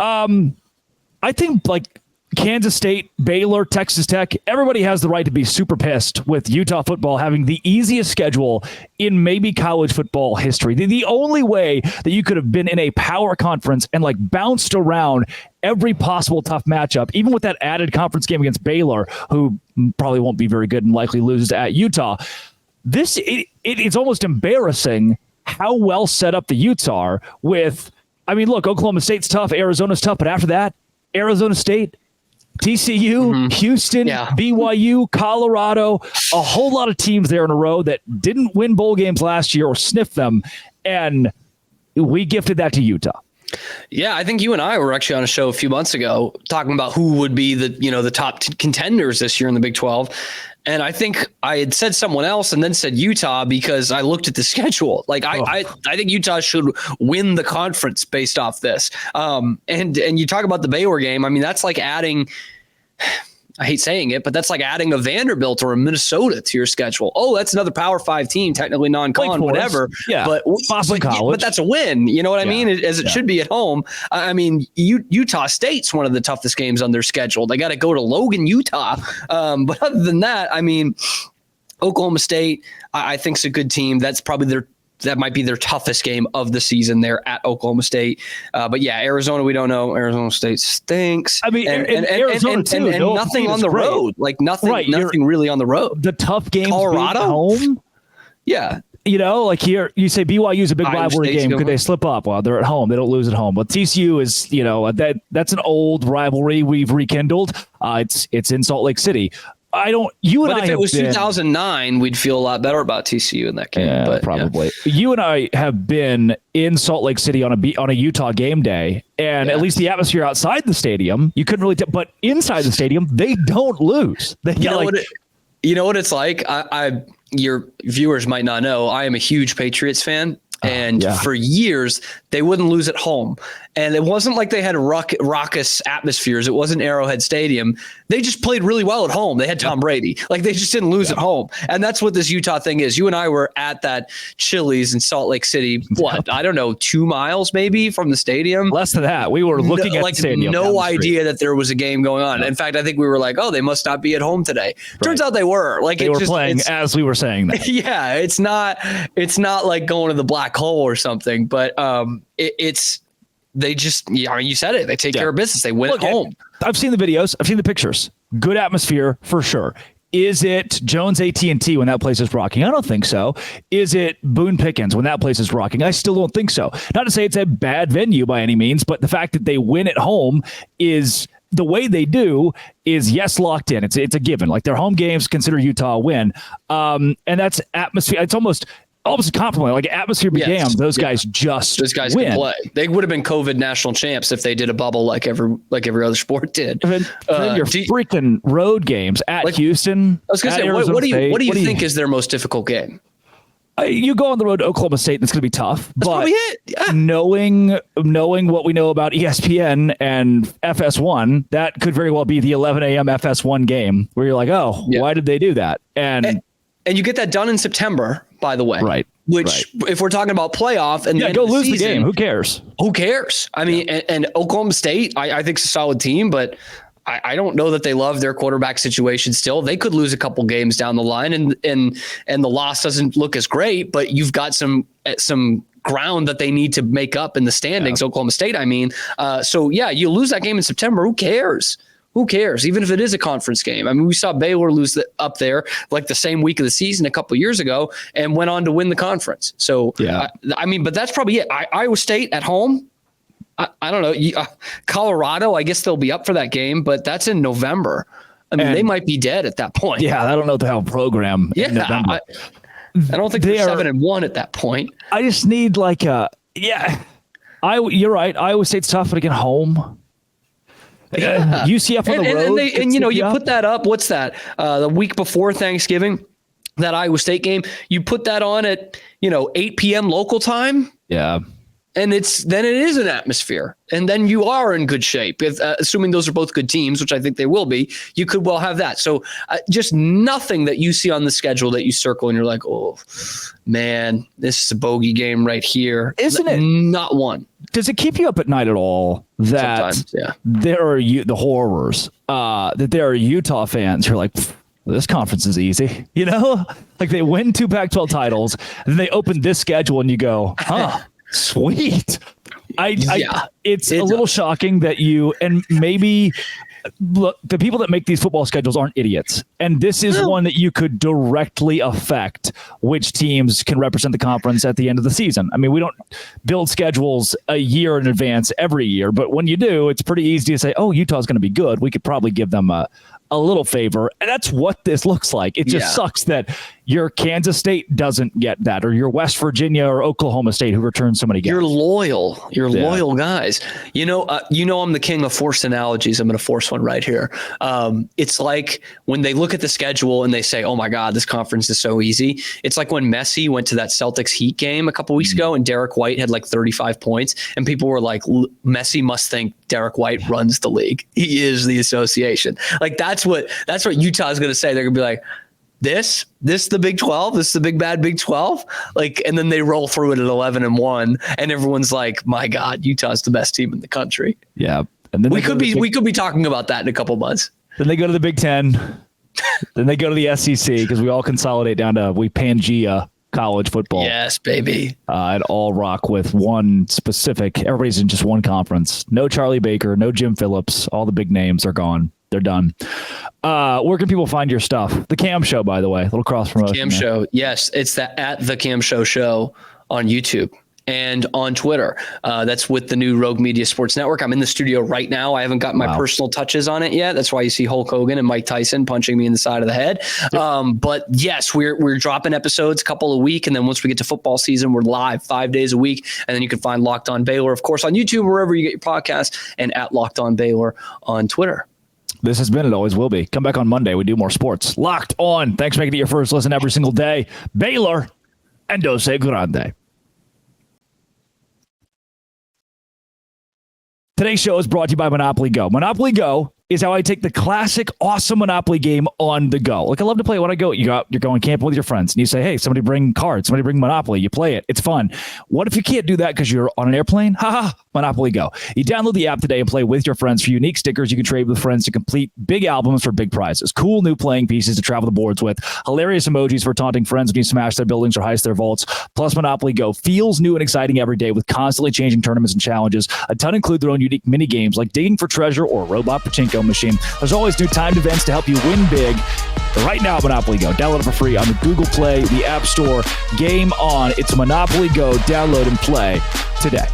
I think like Kansas State, Baylor, Texas Tech, everybody has the right to be super pissed with Utah football having the easiest schedule in maybe college football history. The only way that you could have been in a power conference and like bounced around every possible tough matchup, even with that added conference game against Baylor, who probably won't be very good and likely loses at Utah. It's almost embarrassing how well set up the Utes are with, I mean, look, Oklahoma State's tough, Arizona's tough, but after that, Arizona State, TCU, Houston, BYU, Colorado, a whole lot of teams there in a row that didn't win bowl games last year or sniff them, and we gifted that to Utah. Yeah, I think you and I were actually on a show a few months ago talking about who would be the top contenders this year in the Big 12. And I think I had said someone else and then said Utah because I looked at the schedule. Like I think Utah should win the conference based off this. And you talk about the Baylor game. I mean, that's like adding, I hate saying it, but that's like adding a Vanderbilt or a Minnesota to your schedule. Oh, that's another Power 5 team, technically non-con, whatever. Yeah, but that's a win. You know what I mean? As it should be at home. I mean, Utah State's one of the toughest games on their schedule. They got to go to Logan, Utah. But other than that, I mean, Oklahoma State, I think is a good team. That's probably that might be their toughest game of the season there at Oklahoma State. But yeah, Arizona, we don't know. Arizona State stinks. I mean, and Arizona too, and nothing on the road. Like nothing really on the road. The tough games Colorado home. Yeah. You know, like here, you say BYU is a big rivalry game. Could they slip up? Well, they're at home. They don't lose at home. But TCU is, that's an old rivalry we've rekindled. It's in Salt Lake City. But if it was 2009, we'd feel a lot better about TCU in that game. Yeah, but probably. Yeah. You and I have been in Salt Lake City on a Utah game day, and at least the atmosphere outside the stadium, you couldn't really. But inside the stadium, they don't lose. You know what it's like. Your viewers might not know. I am a huge Patriots fan. And for years, they wouldn't lose at home. And it wasn't like they had raucous atmospheres. It wasn't Arrowhead Stadium. They just played really well at home. They had Tom Brady. Like, they just didn't lose at home. And that's what this Utah thing is. You and I were at that Chili's in Salt Lake City, I don't know, 2 miles maybe from the stadium? Less than that. We were looking at the stadium. No idea that there was a game going on. In fact, I think we were like, oh, they must not be at home today. Turns out they were. Like, they were playing as we were saying that. Yeah, it's not like going to the black hole or something, but they just, you said it. They take care of business. They win at home. I've seen the videos. I've seen the pictures. Good atmosphere for sure. Is it Jones AT&T when that place is rocking? I don't think so. Is it Boone Pickens when that place is rocking? I still don't think so. Not to say it's a bad venue by any means, but the fact that they win at home is the way they do is locked in. It's a given. Like, their home games consider Utah a win. And that's atmosphere. It's almost a compliment. Like, atmosphere began. Those guys win. Can play. They would have been COVID national champs if they did a bubble like every other sport did. Your freaking road games at Houston. I was going to say, what do you think is their most difficult game? You go on the road to Oklahoma State, and it's going to be tough. That's probably it. Yeah. Knowing what we know about ESPN and FS1, that could very well be the 11 a.m. FS1 game where you're like, why did they do that? And you get that done in September, by the way. Right. If we're talking about playoff and go lose the game. Who cares? I mean, and Oklahoma State, I think is a solid team, but I don't know that they love their quarterback situation still. They could lose a couple games down the line and the loss doesn't look as great, but you've got some ground that they need to make up in the standings, Oklahoma State, I mean. You lose that game in September. Who cares? Who cares? Even if it is a conference game. I mean, we saw Baylor lose up there like the same week of the season a couple of years ago and went on to win the conference. So, but that's probably it. Iowa State at home. I don't know. Colorado, I guess they'll be up for that game, but that's in November. I mean, they might be dead at that point. Yeah, I don't know if they have a program in November. I don't think they're 7-1 at that point. I just need you're right. Iowa State's tough, but again, home. Yeah. UCF on the road. And you put that up. What's that? The week before Thanksgiving, that Iowa State game, you put that on at, 8 p.m. local time. Yeah. And it is an atmosphere. And then you are in good shape. Assuming those are both good teams, which I think they will be, you could well have that. So just nothing that you see on the schedule that you circle and you're like, oh, man, this is a bogey game right here. Isn't it? Not one. does it keep you up at night at all that there are the horrors, that there are Utah fans who are like, this conference is easy, like they win 2 Pac-12 titles and then they open this schedule and you go, sweet. It's a little shocking that and maybe look, the people that make these football schedules aren't idiots. And this is one that you could directly affect which teams can represent the conference at the end of the season. I mean, we don't build schedules a year in advance every year, but when you do, it's pretty easy to say, oh, Utah's going to be good. We could probably give them a little favor. And that's what this looks like. It just sucks that your Kansas State doesn't get that, or your West Virginia or Oklahoma State who returns so many games. You're loyal. You're loyal guys. I'm the king of forced analogies. I'm going to force one right here. It's like when they look at the schedule and they say, oh my God, this conference is so easy. It's like when Messi went to that Celtics Heat game a couple weeks ago and Derek White had like 35 points and people were like, Messi must think Derek White runs the league. He is the association. Like that's what Utah's going to say. They're going to be like, this the Big 12, this is the big bad Big 12. Like, and then they roll through it at 11-1 and everyone's like, my God, Utah's the best team in the country. Yeah. And then we could be talking about that in a couple months. Then they go to the Big 10. Then they go to the SEC because we all consolidate down to Pangea college football. Yes, baby. I'd all rock with one specific. Everybody's in just one conference. No Charlie Baker, no Jim Phillips. All the big names are gone. They're done. Where can people find your stuff? The Cam Show, by the way, a little cross promotion. Cam Show. Yes, it's at the Cam Show on YouTube and on Twitter. That's with the new Rogue Media Sports Network. I'm in the studio right now. I haven't got my personal touches on it yet. That's why you see Hulk Hogan and Mike Tyson punching me in the side of the head. But yes, we're dropping episodes a couple a week. And then once we get to football season, we're live 5 days a week. And then you can find Locked On Baylor, of course, on YouTube, wherever you get your podcasts, and at Locked On Baylor on Twitter. This has been, it always will be. Come back on Monday. We do more sports. Locked On. Thanks for making it your first listen every single day. Baylor and Dose Grande. Today's show is brought to you by Monopoly Go. Monopoly Go is how I take the classic, awesome Monopoly game on the go. Like, I love to play it when I go. You're going camping with your friends, and you say, hey, somebody bring cards, somebody bring Monopoly. You play it. It's fun. What if you can't do that because you're on an airplane? Haha, Monopoly Go. You download the app today and play with your friends for unique stickers you can trade with friends to complete big albums for big prizes. Cool new playing pieces to travel the boards with. Hilarious emojis for taunting friends when you smash their buildings or heist their vaults. Plus, Monopoly Go feels new and exciting every day with constantly changing tournaments and challenges. A ton include their own unique mini games like digging for treasure or a robot pachinko machine. There's always new timed events to help you win big. Right now, Monopoly Go. Download it for free on the Google Play, the App Store. Game on. It's Monopoly Go. Download and play today.